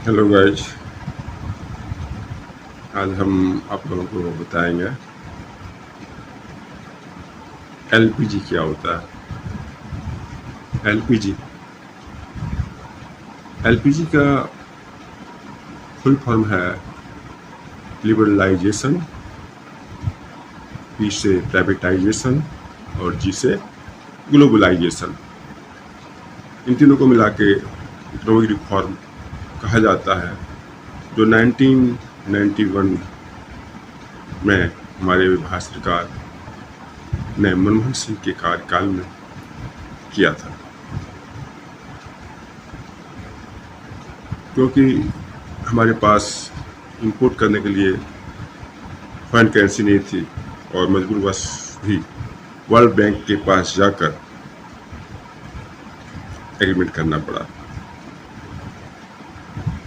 Hello guys. आज हम आप लोगों को बताएंगे एलपीजी क्या होता है। एलपीजी का फुल फॉर्म है लिबरलाइजेशन, पी से प्राइवेटाइजेशन और जी से ग्लोबलाइजेशन। इन तीनों को मिला के इकोनॉमिक रिफॉर्म कहा जाता है, जो 1991 में हमारे भारत सरकार ने मनमोहन सिंह के कार्यकाल में किया था। क्योंकि हमारे पास इंपोर्ट करने के लिए फॉरेन करेंसी नहीं थी और मजबूरवश भी वर्ल्ड बैंक के पास जाकर एग्रीमेंट करना पड़ा।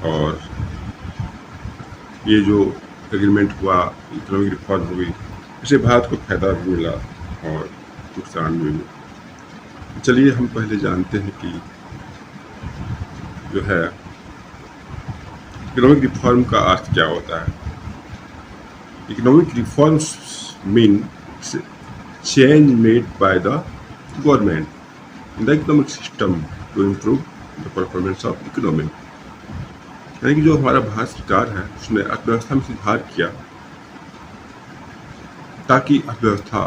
और ये जो एग्रीमेंट हुआ, इकोनॉमिक रिफॉर्म हो गई, इससे भारत को फायदा भी मिला और नुकसान भी मिला। चलिए हम पहले जानते हैं कि जो है इकोनॉमिक रिफॉर्म का अर्थ क्या होता है। Economic reforms mean change made by the government in the economic system to improve the performance of economy. यानी कि जो हमारा भारत सरकार है उसने अर्थव्यवस्था में सुधार किया ताकि अर्थव्यवस्था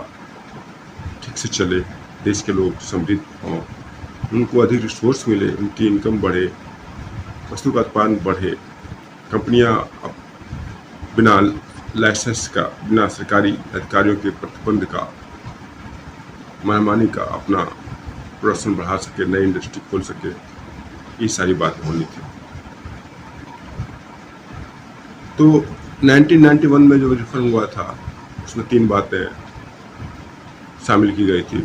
ठीक से चले, देश के लोग समृद्ध हों, उनको अधिक रिसोर्स मिले, उनकी इनकम बढ़े, वस्तु का उत्पादन बढ़े, कंपनियां बिना लाइसेंस का, बिना सरकारी अधिकारियों के प्रतिबंध का, मनमानी का अपना प्रोडक्शन बढ़ा सके, नई इंडस्ट्री खोल सके। ये सारी बातें होनी थी। तो 1991 में जो रिफॉर्म हुआ था उसमें 3 बातें शामिल की गई थी।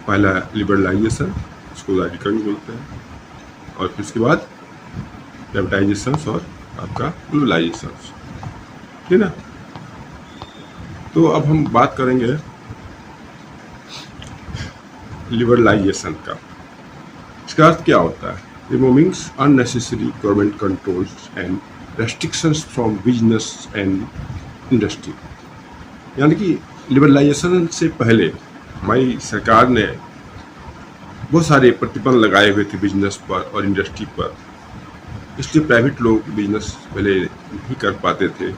पहला लिबरलाइजेशन, इसको राजीकरण बोलते हैं, और फिर उसके बाद प्राइवेटाइजेशन और आपका ग्लोबलाइजेशन, ठीक ना। तो अब हम बात करेंगे लिबरलाइजेशन का। इसका अर्थ क्या होता है? Removing unnecessary government controls and restrictions from business and industry. यानी कि लिबरलाइजेशन से पहले हमारी सरकार ने बहुत सारे प्रतिबंध लगाए हुए थे बिजनेस पर और इंडस्ट्री पर, इसलिए प्राइवेट लोग बिजनेस पहले नहीं कर पाते थे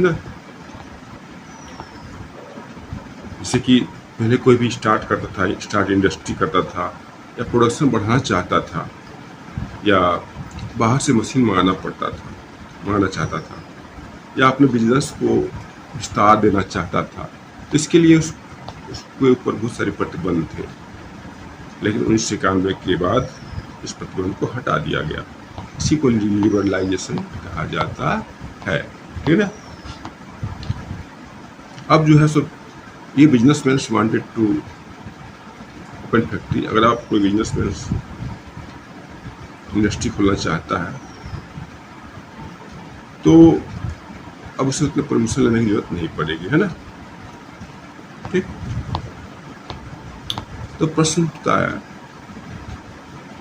ना। जैसे कि पहले कोई भी स्टार्ट इंडस्ट्री करता था या प्रोडक्शन बढ़ाना चाहता था या बाहर से मशीन मंगाना चाहता था या अपने बिजनेस को विस्तार देना चाहता था, तो इसके लिए उसके ऊपर बहुत सारे प्रतिबंध थे। लेकिन 1991 के बाद इस प्रतिबंध को हटा दिया गया। इसी को लिबरलाइजेशन कहा जाता है, ठीक है। अब जो है सो ये businessman wanted to open factory. अगर आप कोई बिजनेसमैन इंडस्ट्री खोलना चाहता है तो अब उसे उतने परमिशन लेने की जरूरत नहीं पड़ेगी, है ना, ठीक। तो प्रश्न उठता है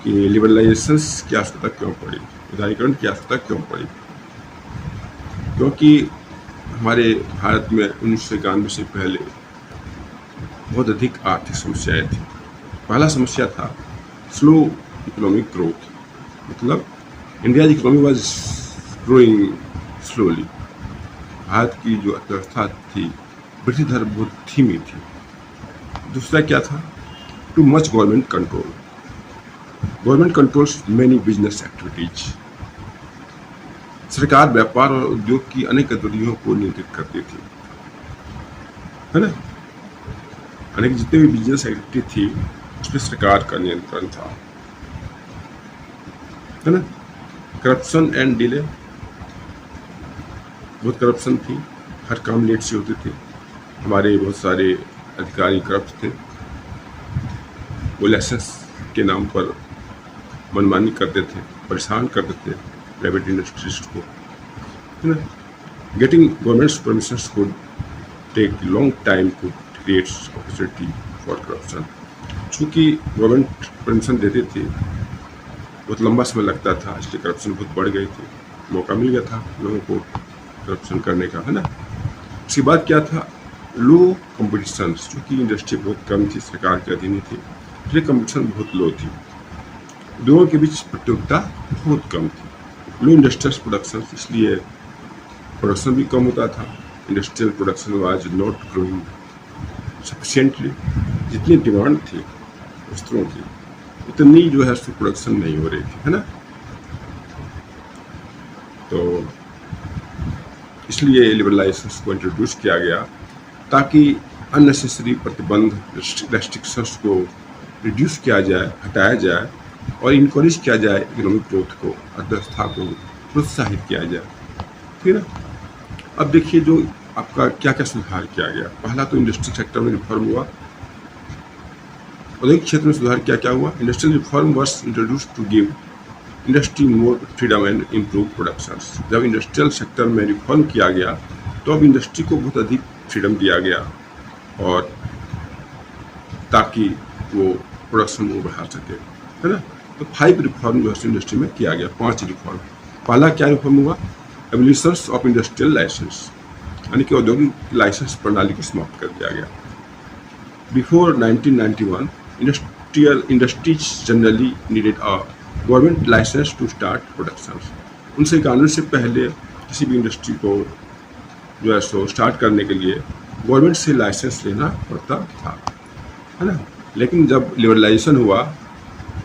कि लिबरलाइजेशन की आवश्यकता क्यों पड़ी, उदारीकरण की आवश्यकता क्यों पड़ी? क्योंकि हमारे भारत में 1991 से पहले बहुत अधिक आर्थिक समस्याएं थी। पहला समस्या था स्लो इकोनॉमिक ग्रोथ, मतलब India economy was growing slowly. Bharat की जो अर्थव्यवस्था थी वृद्धि दर बहुत धीमी थी। दूसरा क्या था? Too much government control. Government controls many business activities. सरकार व्यापार और उद्योग की अनेक गतिविधियों को नियंत्रित करती थी, है ना। अनेक जितने भी बिजनेस एक्टिविटी थी उसमें सरकार का नियंत्रण था, है ना। करप्शन एंड डिले, बहुत करप्शन थी, हर काम लेट से होते थे। हमारे बहुत सारे अधिकारी करप्ट थे, वो लाइसेंस के नाम पर मनमानी करते थे, परेशान करते थे प्राइवेट इंडस्ट्रीज को, है ना। Getting governments permissions could take long time to create opportunity for corruption. चूँकि गवर्नमेंट परमिशन देते थे बहुत लंबा समय लगता था, इसलिए करप्शन बहुत बढ़ गई थी। मौका मिल गया था लोगों को करप्शन करने का, है ना। उसके बाद क्या था, लो कंपटीशन, चूँकि इंडस्ट्री बहुत कम थी, सरकार के अधीन थी, इसलिए कंपटीशन बहुत लो थी, दोनों के बीच प्रतियोगिता बहुत कम थी। लो इंडस्ट्रियल प्रोडक्शन, इसलिए प्रोडक्शन भी कम होता था। Industrial production was not growing sufficiently, जितनी डिमांड थी वस्त्रों की उतनी जो है प्रोडक्शन नहीं हो रही थी, है ना। तो इसलिए लिबरलाइजेशन को इंट्रोड्यूस किया गया ताकि अननेसेसरी प्रतिबंध, रेस्ट्रिक्शंस को रिड्यूस किया जाए, हटाया जाए और इनकरेज किया जाए इकोनॉमिक ग्रोथ को, अर्थव्यवस्था को प्रोत्साहित किया जाए, ठीक है ना। अब देखिए जो आपका क्या क्या सुधार किया गया। पहला तो इंडस्ट्री सेक्टर में रिफॉर्म हुआ, औद्योगिक क्षेत्र में सुधार क्या क्या हुआ। Industrial reform was introduce to give industry more freedom and improve productions. जब इंडस्ट्रियल सेक्टर में रिफॉर्म किया गया तो अब इंडस्ट्री को बहुत अधिक फ्रीडम दिया गया और ताकि वो प्रोडक्शन को बढ़ा सके, है ना। तो 5 रिफॉर्म जो है इंडस्ट्री में किया गया, 5 रिफॉर्म। पहला क्या रिफॉर्म हुआ, एबोलिशंस ऑफ इंडस्ट्रियल लाइसेंस, यानी कि औद्योगिक लाइसेंस प्रणाली को समाप्त कर दिया गया। Before 1991 industries generally needed a government licence to start production. 1991 से पहले किसी भी इंडस्ट्री को जो है सो स्टार्ट करने के लिए गवर्नमेंट से लाइसेंस लेना पड़ता था, है ना। लेकिन जब लिबरलाइजेशन हुआ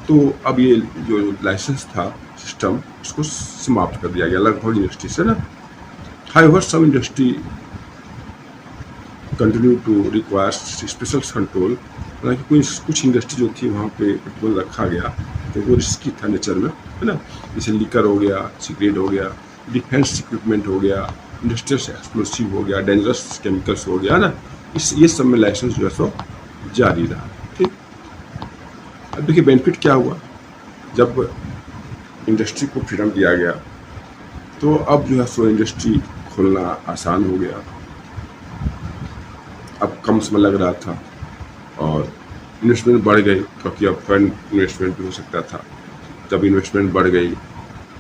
तो अब ये जो लाइसेंस था सिस्टम, उसको समाप्त कर दिया गया लगभग इंडस्ट्री से, ना। However some industry continue to require special control, हालांकि कुछ इंडस्ट्री जो थी वहाँ पे प्रतिबंध रखा गया तो वो रिस्की था नेचर में, है ना। जैसे लीकर हो गया, सिगरेट हो गया, डिफेंस इक्विपमेंट हो गया, इंडस्ट्रियल एक्सप्लोसिव हो गया, डेंजरस केमिकल्स हो गया, ना। ये सब में लाइसेंस जो है सो जारी रहा, ठीक। अब देखिए बेनिफिट क्या हुआ, जब इंडस्ट्री को फ्रीडम दिया गया तो अब जो है सो इंडस्ट्री खोलना आसान हो गया। अब कम समय लग रहा था और इन्वेस्टमेंट बढ़ गई, क्योंकि अब फंड इन्वेस्टमेंट भी हो सकता था। जब इन्वेस्टमेंट बढ़ गई,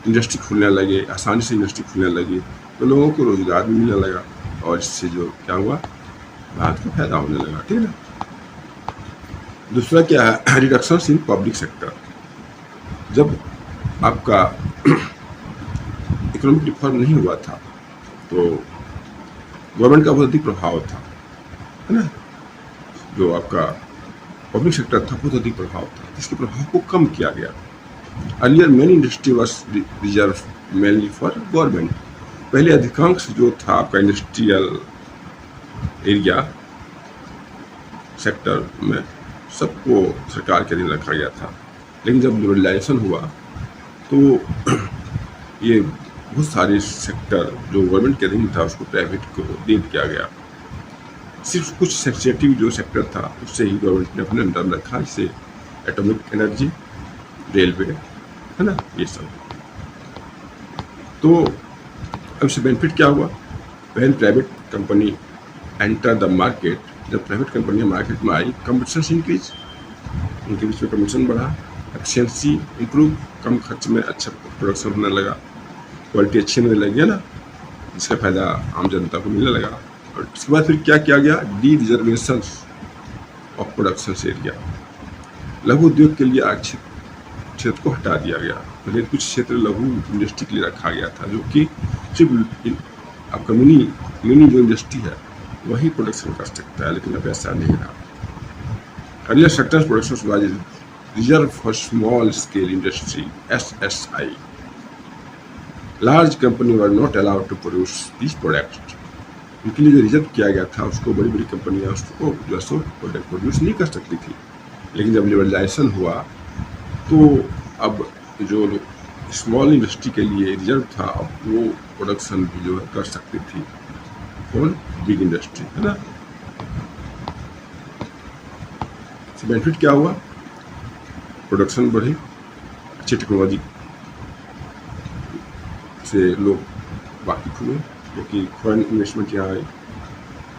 इंडस्ट्री खुलने लगे, आसानी से इंडस्ट्री खुलने लगी तो लोगों को रोजगार भी मिलने लगा और इससे जो क्या हुआ, भारत को फायदा होने लगा, ठीक है ना। दूसरा क्या है, रिडक्शंस इन पब्लिक सेक्टर। जब आपका इकोनॉमिक रिफॉर्म नहीं हुआ था तो गवर्नमेंट का बहुत अधिक प्रभाव था, है ना। जो आपका पब्लिक सेक्टर था बहुत अधिक प्रभाव था, इसके प्रभाव को कम किया गया। Earlier many industry was reserve mainly for government. पहले अधिकांश जो था आपका इंडस्ट्रियल एरिया सेक्टर में सबको सरकार के अधीन रखा गया था, लेकिन जब लिबरलाइजेशन हुआ तो ये बहुत सारे सेक्टर जो गवर्नमेंट के अधीन था उसको प्राइवेट को दे दिया गया। सिर्फ कुछ सेंसिटिव जो सेक्टर था उससे ही गवर्नमेंट ने अपने अंडर रखा, जैसे एटॉमिक एनर्जी, रेलवे, है ना, ये सब। तो अब इससे बेनिफिट क्या हुआ, when private company enter the market, जब प्राइवेट कंपनियां मार्केट में आई, कंपटीशन इंक्रीज, उनके बीच में कंपटीशन बढ़ा, एफिशिएंसी इंप्रूव, कम खर्च में अच्छा प्रोडक्शन होने लगा, क्वालिटी अच्छी होने लगी, है ना, जिसका फायदा आम जनता को मिलने लगा। और उसके बाद फिर क्या किया गया, D reservation of production area, लघु उद्योग के लिए आरक्षित क्षेत्र को हटा दिया गया। पहले कुछ क्षेत्र लघु इंडस्ट्री के लिए रखा गया था, जो कि सिर्फ आपका मिनी जो इंडस्ट्री है वही प्रोडक्शन कर सकता है, लेकिन अब ऐसा नहीं रहा। Earlier sector production was reserve for small scale industry, SSI। Large company were not allowed to produce this product. उनके लिए जो रिजर्व किया गया था उसको बड़ी बड़ी कंपनियां उसको जो सो प्रोडक्ट प्रोड्यूस नहीं कर सकती थी। लेकिन जब लिबरलाइजेशन हुआ तो अब जो स्मॉल इंडस्ट्री के लिए रिजर्व था, अब वो प्रोडक्शन भी जो है कर सकती थी, कौन, बिग इंडस्ट्री, है ना। बेनिफिट क्या हुआ, प्रोडक्शन बढ़ी, अच्छी टेक्नोलॉजी से लोग वाकिफ हुए, क्योंकि फॉरेन इन्वेस्टमेंट यहाँ आए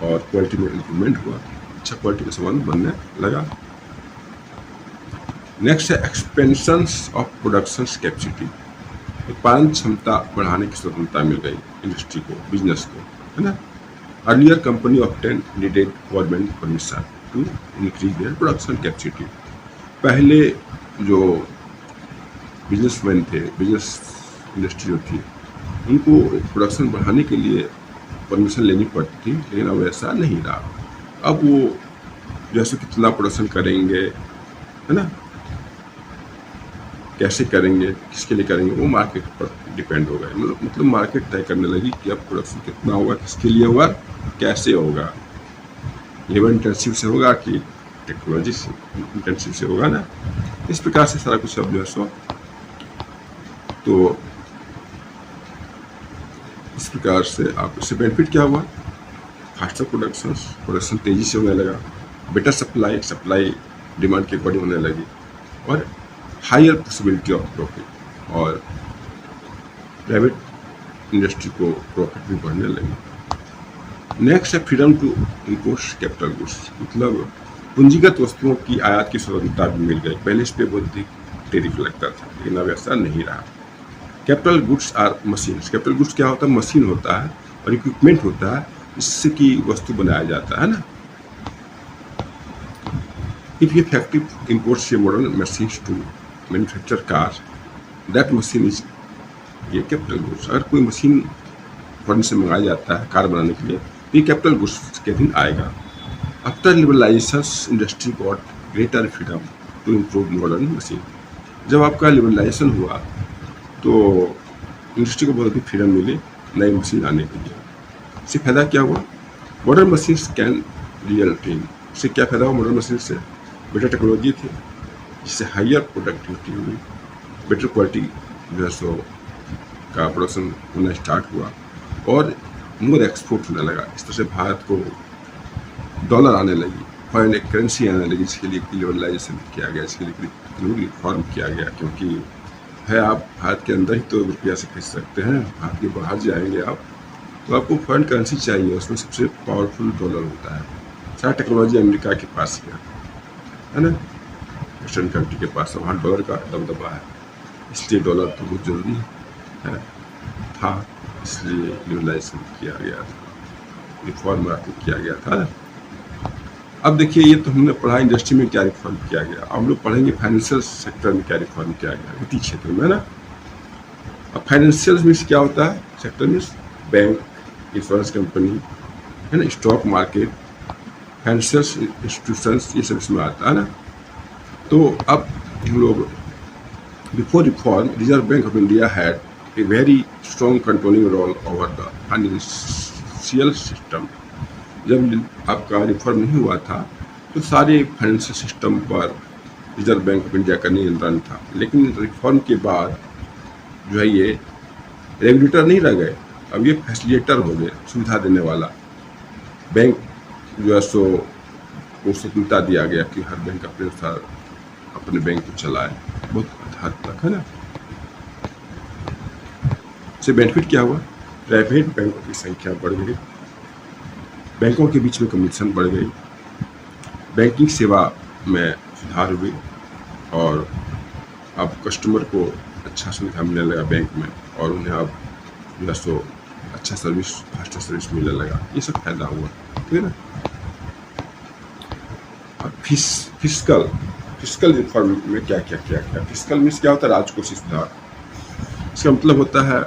और क्वालिटी में इम्प्रूवमेंट हुआ, अच्छा क्वालिटी का सामान बनने लगा। नेक्स्ट है एक्सपेंशंस ऑफ प्रोडक्शन कैपेसिटी, उत्पादन क्षमता बढ़ाने की स्वतंत्रता मिल गई इंडस्ट्री को, बिजनेस को, है ना। Earlier company obtain needed government permission to increase their production capacity, पहले जो बिजनेसमैन थे, बिजनेस इंडस्ट्री जो थी, उनको प्रोडक्शन बढ़ाने के लिए परमिशन लेनी पड़ती थी, लेकिन अब ऐसा नहीं रहा। अब वो जैसे कितना प्रोडक्शन करेंगे, है ना, कैसे करेंगे, किसके लिए करेंगे, वो मार्केट पर डिपेंड हो गए। मतलब मार्केट तय करने लगी कि अब प्रोडक्शन कितना होगा, किसके लिए होगा, कैसे होगा, लेबर इंटेंसिव से होगा कि टेक्नोलॉजी से इंटेंसिव से होगा ना। इस प्रकार से सारा कुछ अब जो है सो, तो इस प्रकार से आप इससे बेनिफिट क्या हुआ, फास्टर प्रोडक्शन तेजी से होने लगा, बेटर सप्लाई डिमांड के अकॉर्डिंग होने लगी, और हायर पॉसिबिलिटी ऑफ प्रॉफिट, और प्राइवेट इंडस्ट्री को प्रॉफिट भी बढ़ने लगी। नेक्स्ट है freedom to import capital goods, मतलब पूंजीगत वस्तुओं की आयात की स्वतंत्रता भी मिल गई। पहले इस पर बहुत अधिक टैरिफ लगता था, लेकिन अब ऐसा नहीं रहा। Capital goods are machines, capital goods क्या होता है, मशीन होता है और इक्विपमेंट होता है, इससे की वस्तु बनाया जाता है ना। इफ ये factory imports a modern machines to manufacture car, that machine is ये कैपिटल गुड्स। अगर कोई मशीन फॉरेन से मंगाया जाता है कार बनाने के लिए, तो ये कैपिटल गुड्स के दिन आएगा। After liberalisation industry got greater freedom to improve modern machine, जब आपका लिबरलाइजेशन हुआ तो इंडस्ट्री को बहुत अधिक फ्रीडम मिली नई मशीन आने के लिए। इससे फायदा क्या हुआ, modern machine can real team, इससे क्या फायदा हुआ, मॉडर्न मशीन से बेटर टेक्नोलॉजी थी, जिससे हायर प्रोडक्टिविटी हुई, बेटर क्वालिटी जो है सो का प्रोडक्शन होना स्टार्ट हुआ, और मोर एक्सपोर्ट होने लगा। इस तरह से भारत को डॉलर आने लगी, फॉरेन करेंसी आने लगी, इसके लिए लिबरलाइजेशन किया गया, इसके लिए रिफॉर्म किया गया, क्योंकि है आप भारत के अंदर ही तो रुपया से खरीद सकते हैं, भारत के बाहर जाएंगे आप तो आपको फॉरेन करेंसी चाहिए, उसमें सबसे पावरफुल डॉलर होता है। सारा टेक्नोलॉजी अमेरिका के पास है ना, वेस्टर्न कंट्री के पास, वहाँ डॉलर का दबदबा है, इसलिए डॉलर तो बहुत जरूरी है था, इसलिए लिबरलाइजेशन किया गया था, रिफॉर्म किया गया था। अब देखिए, ये तो हमने पढ़ा इंडस्ट्री में क्या रिफॉर्म किया गया, अब हम लोग पढ़ेंगे फाइनेंशियल सेक्टर में क्या रिफॉर्म किया गया, वित्तीय क्षेत्र में, है ना। अब फाइनेंशियल मीन्स क्या होता है, sector means bank, insurance company, है ना, स्टॉक मार्केट, फाइनेंशियल इंस्टीट्यूशंस, ये सब इसमें आता है ना। तो अब हम लोग before reform reserve bank of India had a very strong controlling roll over the financial system. जब आपका रिफॉर्म नहीं हुआ था तो सारे फाइनेंशियल सिस्टम पर रिजर्व बैंक ऑफ इंडिया का नियंत्रण था, लेकिन रिफॉर्म के बाद जो है ये रेगुलेटर नहीं रह गए, अब ये फैसिलिटेटर हो गए, सुविधा देने वाला। बैंक जो है सो को स्वतंत्रता दिया गया कि हर बैंक अपने अनुसार अपने बैंक को चलाए, बहुत हद तक, है ना। इससे बेनिफिट क्या हुआ, प्राइवेट बैंकों की संख्या बढ़ गई, बैंकों के बीच में कम्युनिकेशन बढ़ गई, बैंकिंग सेवा में सुधार हुई, और अब कस्टमर को अच्छा सुविधा मिलने लगा बैंक में, और उन्हें अब जो है सो अच्छा सर्विस, फास्टर सर्विस मिलने लगा, ये सब फायदा हुआ, ठीक है ना। अब फिस्कल रिफॉर्म में क्या क्या किया गया, फिस्कल मीन्स क्या होता है, राजकोषीय सुधार। इसका मतलब होता है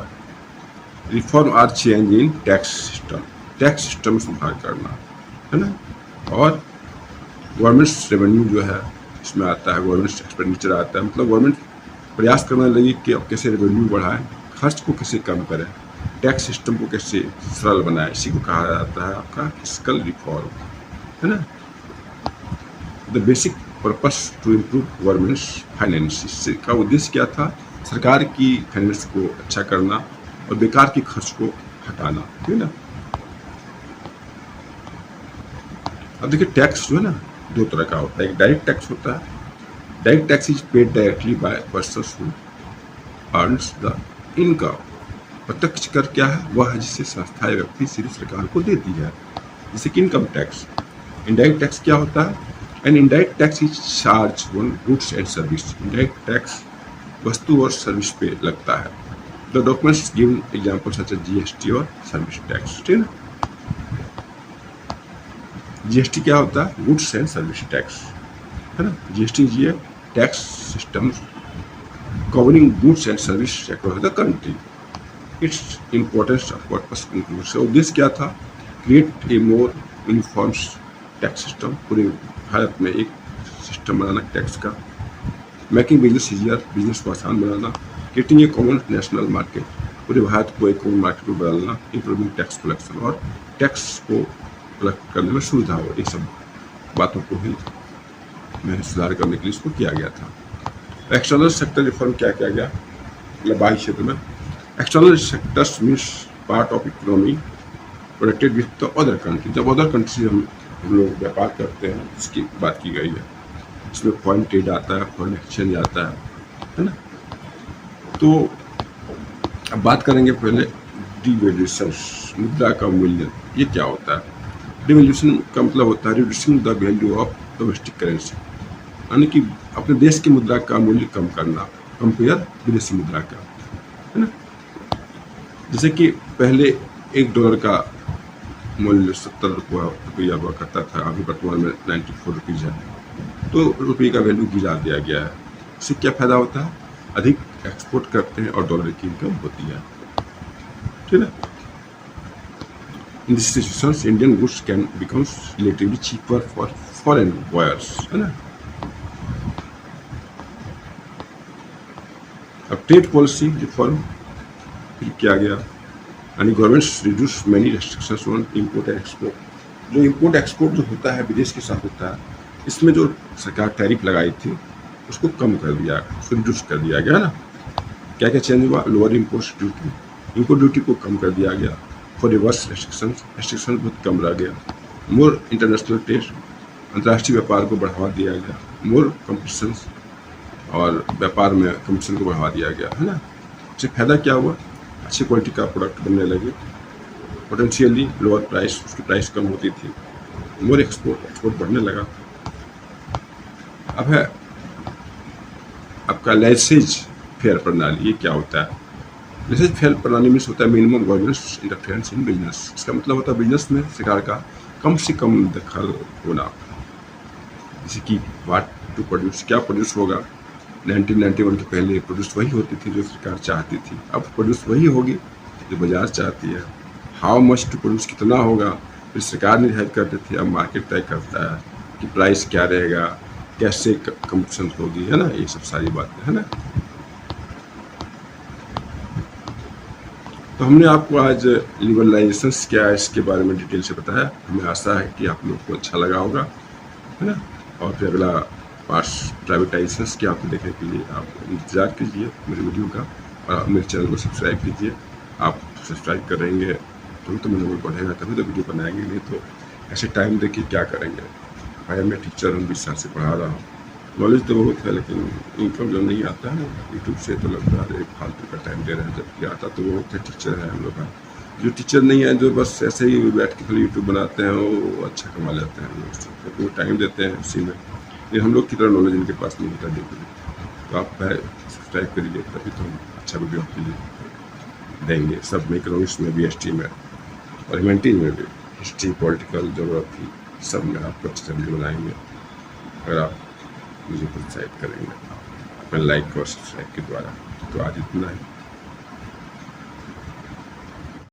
reform are change in tax system, tax system में सुधार करना, है ना। और गवर्नमेंट रेवेन्यू जो है इसमें आता है, गवर्नमेंट एक्सपेंडिचर आता है, मतलब गवर्नमेंट प्रयास करने लगी कि अब कैसे रेवेन्यू बढ़ाएं, खर्च को कैसे कम करें, टैक्स सिस्टम को कैसे सरल बनाएं, इसी को कहा जाता है आपका फिस्कल रिफॉर्म, है ना। The basic purpose to improve government finance, का उद्देश्य क्या था, सरकार की फाइनेंस को अच्छा करना और बेकार के खर्च को हटाना, ठीक है ना। अब देखिए, टैक्स जो है ना दो तरह का होता है, एक डायरेक्ट टैक्स होता है, direct tax is paid directly by persons who earns the income. प्रत्यक्ष कर क्या है, वह है जिसे संस्था या व्यक्ति सीधे सरकार को देती है, जैसे कि इनकम टैक्स। इनडायरेक्ट टैक्स क्या होता है, and indirect tax is charge on goods and service. Indirect tax वस्तु और सर्विस पे लगता है। The documents given example such as GST और सर्विस टैक्स। ठीक है, जीएसटी क्या होता है? गुड्स एंड सर्विस टैक्स, है ना। जीएसटी ये tax system covering goods and service across the country. It's importance of purpose include से उद्देश्य क्या था? Create a more uniform tax system, पूरे भारत में एक सिस्टम बनाना टैक्स का। मेकिंग बिजनेस इजियर, बिजनेस को आसान बनाना। Creating a common national market, पूरे भारत को एक कॉमन मार्केट में बदलना। इंप्रूविंग टैक्स कलेक्शन, और टैक्स को कलेक्ट करने में सुविधा हो। ये सब बातों को ही में सुधार करने के लिए इसको किया गया था। एक्सटर्नल सेक्टर रिफॉर्म क्या किया गया? मतलब बाह्य क्षेत्र में external sectors means part of economy प्रोडक्टेड with the other country. जब अदर कंट्री से हम लोग व्यापार करते हैं इसकी बात की गई है। इसमें फॉरेन ट्रेड आता है, फॉरेन एक्सचेंज आता है ना। तो अब बात करेंगे पहले डिवैल्यूएशन, मुद्रा का मूल्य ये क्या होता है? डिवैल्यूएशन का मतलब होता है reducing the value of domestic currency, यानी कि अपने देश की मुद्रा का मूल्य कम करना कंपेयर विदेशी मुद्रा का, है ना। जैसे कि पहले $1 का मूल्य 70 रुपया हुआ करता था, अभी वर्तमान में 94 रुपीज़ है। तो रुपये का वैल्यू गिरा दिया गया है। इससे क्या फायदा होता है? अधिक एक्सपोर्ट करते हैं और डॉलर की इनकम होती है, ठीक है। In this situations Indian goods can becomes relatively cheaper for foreign buyers, है ना। अब ट्रेड पॉलिसी रिफॉर्म फिर किया गया, यानी governments reduce many restrictions on import and export. जो इंपोर्ट एक्सपोर्ट जो होता है विदेश के साथ होता है, इसमें जो सरकार टैरिफ लगाई थी उसको कम कर दिया, उसको रिड्यूस कर दिया गया ना। क्या क्या चेंज हुआ? Lower import duty, import duty को कम कर दिया गया। फॉर रिवर्स रेस्ट्रिक्शन बहुत कम रह गया। मोर इंटरनेशनल ट्रेड, अंतर्राष्ट्रीय व्यापार को बढ़ावा दिया गया। मोर कंपटीशन, और व्यापार में कंपटीशन को बढ़ावा दिया गया, है ना। इससे फायदा क्या हुआ? अच्छी क्वालिटी का प्रोडक्ट बनने लगे, पोटेंशियली लोअर प्राइस, उसकी प्राइस कम होती थी। मोर एक्सपोर्ट बढ़ने लगा। अब है आपका लाइसेंस फेयर प्रणाली। ये क्या होता है? लाइसेंस फेयर प्रणाली में होता है minimum governance interference in business. इसका मतलब होता है बिजनेस में सरकार का कम से कम दखल होना। जैसे कि वाट टू प्रोड्यूस, क्या प्रोड्यूस होगा। 1991 के पहले प्रोड्यूस वही होती थी जो सरकार चाहती थी, अब प्रोड्यूस वही होगी जो बाजार चाहती है। हाउ मच टू प्रोड्यूस, कितना होगा, फिर सरकार निर्धारित करती थी, अब मार्केट तय करता है कि प्राइस क्या रहेगा, कैसे कंपटीशन होगी, है ना। ये सब सारी बातें, है ना। तो हमने आपको आज लिबरलाइजेशन क्या है इसके बारे में डिटेल से बताया। हमें आशा है कि आप लोग को अच्छा लगा होगा, है ना। और फिर अगला पार्ट प्राइवेटाइजेशन के आपको देखने के लिए आप इंतजार कीजिए मेरे वीडियो का, और मेरे चैनल को सब्सक्राइब कीजिए। आप सब्सक्राइब करेंगे तो मेरा नंबर बढ़ेगा, तभी तो वीडियो बनाएंगे, नहीं तो ऐसे टाइम देखिए क्या करेंगे। भाई मैं टीचर हूँ, 20 साल से पढ़ा रहा हूँ, नॉलेज तो बहुत है, लेकिन इनकम जो नहीं आता है यूट्यूब से, तो लगता है एक फालतू का टाइम दे रहे हैं। जबकि आता तो बहुत है, टीचर है हम लोग का। जो टीचर नहीं है, जो बस ऐसे ही बैठ के खाली यूट्यूब बनाते हैं, वो अच्छा कमा लेते हैं, वो टाइम देते हैं उसी में। ये हम लोग की तरह नॉलेज इनके पास नहीं होता देखिए। तो आप सब्सक्राइब करिए, तभी तो हम अच्छा वीडियो आपके लिए देंगे। सब में, इकोनॉमिक्स में भी, हिस्ट्री में और ह्यूमैनिटीज में भी, हिस्ट्री, पॉलिटिकल, ज्योग्राफी, सब में आपको अच्छे से वीडियो बनाएंगे अगर आप मुझे प्रोत्साहित करेंगे अपने लाइक और सब्सक्राइब के द्वारा। तो आज इतना है।